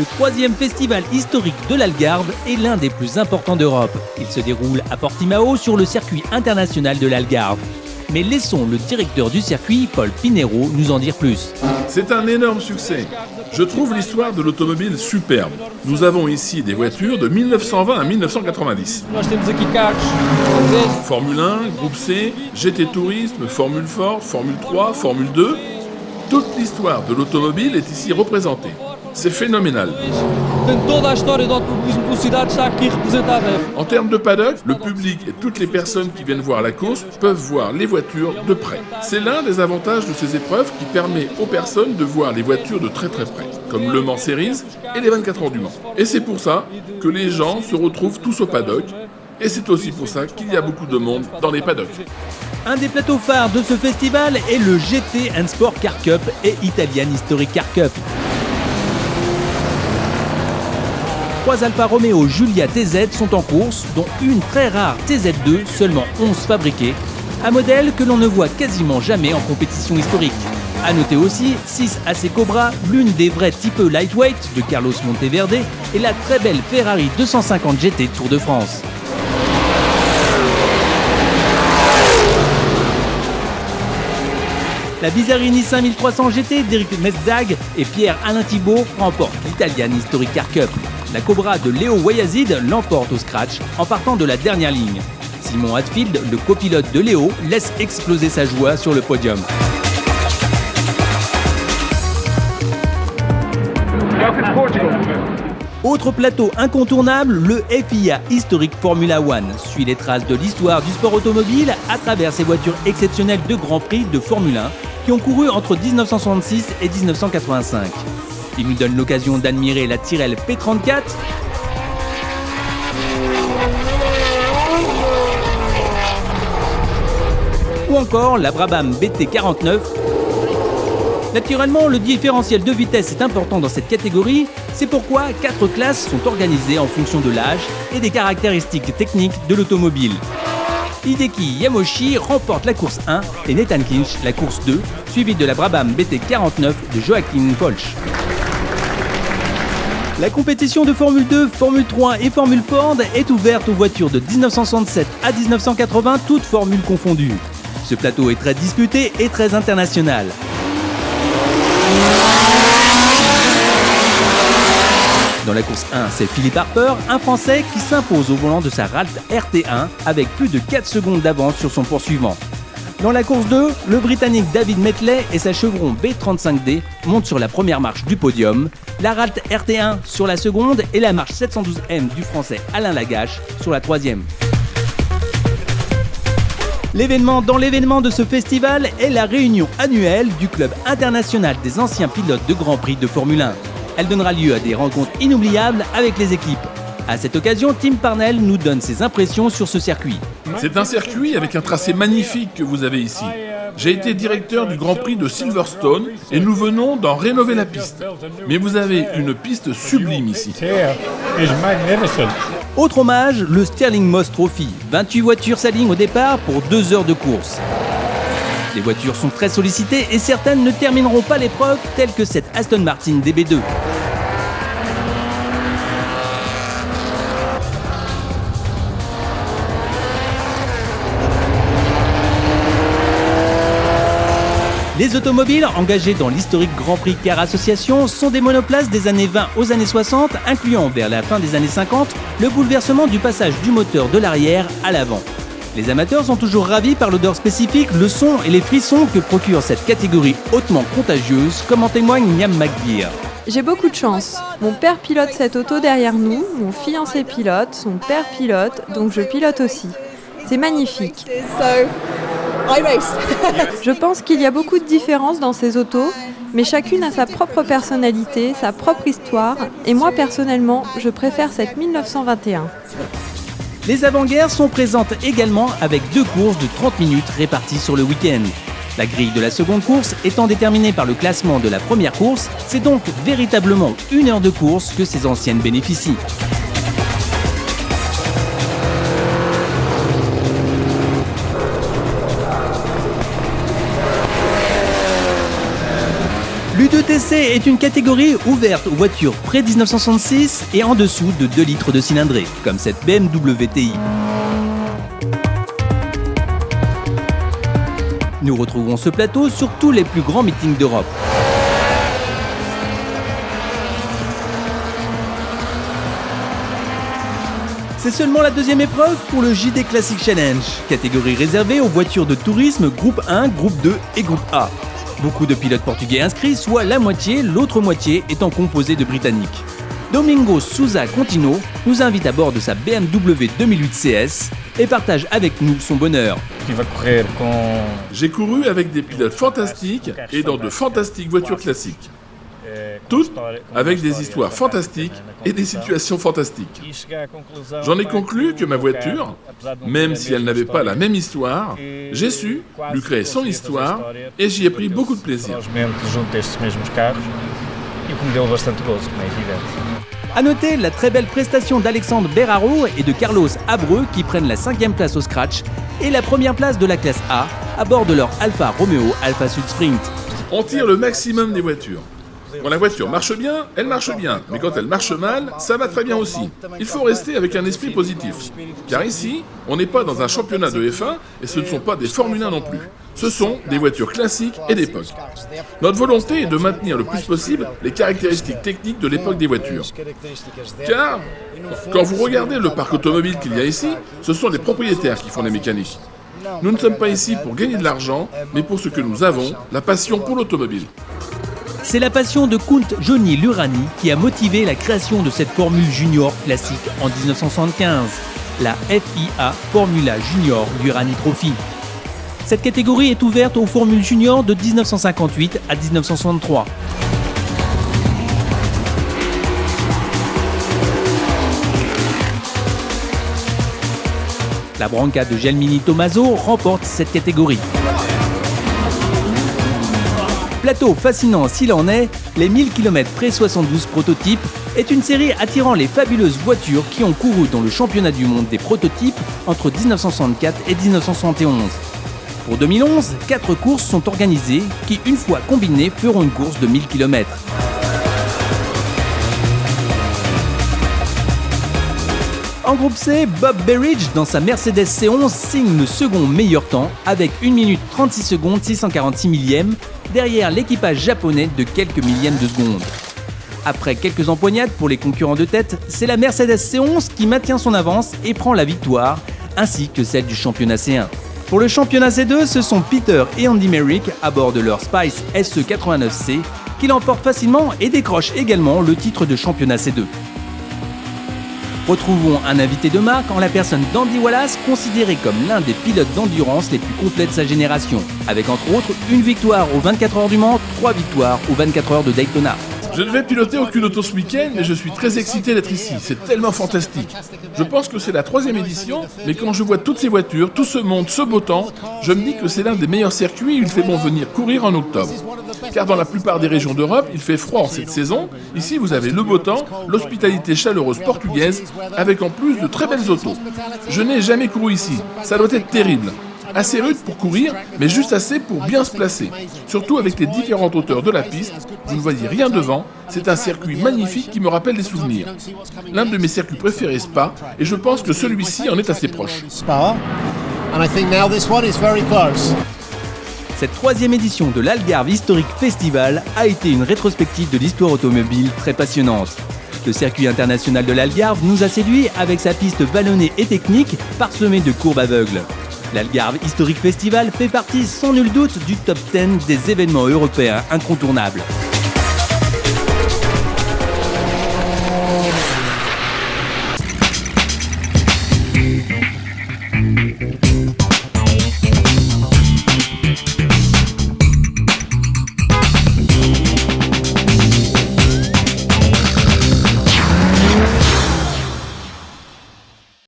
Le 3e festival historique de l'Algarve est l'un des plus importants d'Europe. Il se déroule à Portimao sur le circuit international de l'Algarve. Mais laissons le directeur du circuit, Paul Pinheiro, nous en dire plus. C'est un énorme succès. Je trouve l'histoire de l'automobile superbe. Nous avons ici des voitures de 1920 à 1990. Formule 1, Groupe C, GT Tourisme, Formule Ford, Formule 3, Formule 2. Toute l'histoire de l'automobile est ici représentée. C'est phénoménal. En termes de paddock, le public et toutes les personnes qui viennent voir la course peuvent voir les voitures de près. C'est l'un des avantages de ces épreuves qui permet aux personnes de voir les voitures de très très près, comme le Mans Series et les 24 heures du Mans. Et c'est pour ça que les gens se retrouvent tous au paddock. Et c'est aussi pour ça qu'il y a beaucoup de monde dans les paddocks. Un des plateaux phares de ce festival est le GT Sport Car Cup et Italian Historic Car Cup. 3 Alfa Romeo Giulia TZ sont en course, dont une très rare TZ2, seulement 11 fabriquées, un modèle que l'on ne voit quasiment jamais en compétition historique. A noter aussi 6 AC Cobra, l'une des vrais types lightweight de Carlos Monteverde et la très belle Ferrari 250 GT Tour de France. La Bizarini 5300 GT d'Éric Mesdag et Pierre-Alain Thibault remportent l'Italian Historic Car Cup. La Cobra de Léo Wayazid l'emporte au scratch en partant de la dernière ligne. Simon Hatfield, le copilote de Léo, laisse exploser sa joie sur le podium. Autre plateau incontournable, le FIA Historic Formula One suit les traces de l'histoire du sport automobile à travers ces voitures exceptionnelles de Grand Prix de Formule 1 qui ont couru entre 1966 et 1985. Il nous donne l'occasion d'admirer la Tyrrell P34, ou encore la Brabham BT49. Naturellement, le différentiel de vitesse est important dans cette catégorie, c'est pourquoi 4 classes sont organisées en fonction de l'âge et des caractéristiques techniques de l'automobile. Hideki Yamoshi remporte la course 1 et Nathan Kinch la course 2, suivi de la Brabham BT49 de Joachim Polsch. La compétition de Formule 2, Formule 3 et Formule Ford est ouverte aux voitures de 1967 à 1980, toutes formules confondues. Ce plateau est très disputé et très international. Dans la course 1, c'est Philippe Harper, un Français qui s'impose au volant de sa Ralt RT1 avec plus de 4 secondes d'avance sur son poursuivant. Dans la course 2, le Britannique David Metley et sa Chevron B35D montent sur la première marche du podium, la Ralt RT1 sur la seconde et la marche 712M du Français Alain Lagache sur la troisième. L'événement dans l'événement de ce festival est la réunion annuelle du Club international des anciens pilotes de Grand Prix de Formule 1. Elle donnera lieu à des rencontres inoubliables avec les équipes. À cette occasion, Tim Parnell nous donne ses impressions sur ce circuit. C'est un circuit avec un tracé magnifique que vous avez ici. J'ai été directeur du Grand Prix de Silverstone et nous venons d'en rénover la piste. Mais vous avez une piste sublime ici. Autre hommage, le Stirling Moss Trophy. 28 voitures s'alignent au départ pour 2 heures de course. Les voitures sont très sollicitées et certaines ne termineront pas l'épreuve, telle que cette Aston Martin DB2. Les automobiles engagées dans l'historique Grand Prix Car Association sont des monoplaces des années 20 aux années 60, incluant vers la fin des années 50 le bouleversement du passage du moteur de l'arrière à l'avant. Les amateurs sont toujours ravis par l'odeur spécifique, le son et les frissons que procure cette catégorie hautement contagieuse, comme en témoigne Niam McGear. J'ai beaucoup de chance. Mon père pilote cette auto derrière nous, mon fiancé pilote, son père pilote, donc je pilote aussi. C'est magnifique. Je pense qu'il y a beaucoup de différences dans ces autos, mais chacune a sa propre personnalité, sa propre histoire, et moi personnellement, je préfère cette 1921. Les avant-guerres sont présentes également avec 2 courses de 30 minutes réparties sur le week-end. La grille de la seconde course étant déterminée par le classement de la première course, c'est donc véritablement 1 heure de course que ces anciennes bénéficient. 2TC est une catégorie ouverte aux voitures pré-1966 et en dessous de 2 litres de cylindrée, comme cette BMW TI. Nous retrouvons ce plateau sur tous les plus grands meetings d'Europe. C'est seulement la deuxième épreuve pour le JD Classic Challenge, catégorie réservée aux voitures de tourisme groupe 1, groupe 2 et groupe A. Beaucoup de pilotes portugais inscrits, soit la moitié, l'autre moitié étant composée de Britanniques. Domingo Sousa Contino nous invite à bord de sa BMW 2008 CS et partage avec nous son bonheur. J'ai couru avec des pilotes fantastiques et dans de fantastiques voitures classiques. Toutes avec des histoires fantastiques et des situations fantastiques. J'en ai conclu que ma voiture, même si elle n'avait pas la même histoire, j'ai su lui créer son histoire et j'y ai pris beaucoup de plaisir. A noter la très belle prestation d'Alexandre Berraro et de Carlos Abreu qui prennent la 5e place au scratch et la première place de la classe A à bord de leur Alfa Romeo Alfa Sud Sprint. On tire le maximum des voitures. Quand la voiture marche bien, elle marche bien. Mais quand elle marche mal, ça va très bien aussi. Il faut rester avec un esprit positif. Car ici, on n'est pas dans un championnat de F1 et ce ne sont pas des Formule 1 non plus. Ce sont des voitures classiques et d'époque. Notre volonté est de maintenir le plus possible les caractéristiques techniques de l'époque des voitures. Car, quand vous regardez le parc automobile qu'il y a ici, ce sont les propriétaires qui font les mécaniques. Nous ne sommes pas ici pour gagner de l'argent, mais pour ce que nous avons, la passion pour l'automobile. C'est la passion de Count Johnny Lurani qui a motivé la création de cette Formule Junior classique en 1975, la FIA Formula Junior Lurani Trophy. Cette catégorie est ouverte aux Formules Junior de 1958 à 1963. La Branca de Gelmini Tommaso remporte cette catégorie. Plateau fascinant s'il en est, les 1000 km pré-72 prototypes est une série attirant les fabuleuses voitures qui ont couru dans le championnat du monde des prototypes entre 1964 et 1971. Pour 2011, 4 courses sont organisées qui, une fois combinées, feront une course de 1000 km. En groupe C, Bob Berridge, dans sa Mercedes C11, signe le second meilleur temps avec 1 minute 36 secondes 646 millièmes, derrière l'équipage japonais de quelques millièmes de seconde. Après quelques empoignades pour les concurrents de tête, c'est la Mercedes C11 qui maintient son avance et prend la victoire, ainsi que celle du championnat C1. Pour le championnat C2, ce sont Peter et Andy Merrick à bord de leur Spice SE89C qui l'emportent facilement et décrochent également le titre de championnat C2. Retrouvons un invité de marque en la personne d'Andy Wallace, considéré comme l'un des pilotes d'endurance les plus complets de sa génération, avec entre autres une victoire aux 24 heures du Mans, 3 victoires aux 24 heures de Daytona. Je ne vais piloter aucune auto ce week-end, mais je suis très excité d'être ici. C'est tellement fantastique. Je pense que c'est la 3e édition, mais quand je vois toutes ces voitures, tout ce monde, ce beau temps, je me dis que c'est l'un des meilleurs circuits où il fait bon venir courir en octobre. Car dans la plupart des régions d'Europe, il fait froid en cette saison. Ici, vous avez le beau temps, l'hospitalité chaleureuse portugaise, avec en plus de très belles autos. Je n'ai jamais couru ici. Ça doit être terrible. Assez rude pour courir, mais juste assez pour bien se placer. Surtout avec les différentes hauteurs de la piste, vous ne voyez rien devant, c'est un circuit magnifique qui me rappelle des souvenirs. L'un de mes circuits préférés Spa, et je pense que celui-ci en est assez proche. Cette 3e édition de l'Algarve Historic Festival a été une rétrospective de l'histoire automobile très passionnante. Le circuit international de l'Algarve nous a séduits avec sa piste vallonnée et technique parsemée de courbes aveugles. L'Algarve Historic Festival fait partie sans nul doute du top 10 des événements européens incontournables.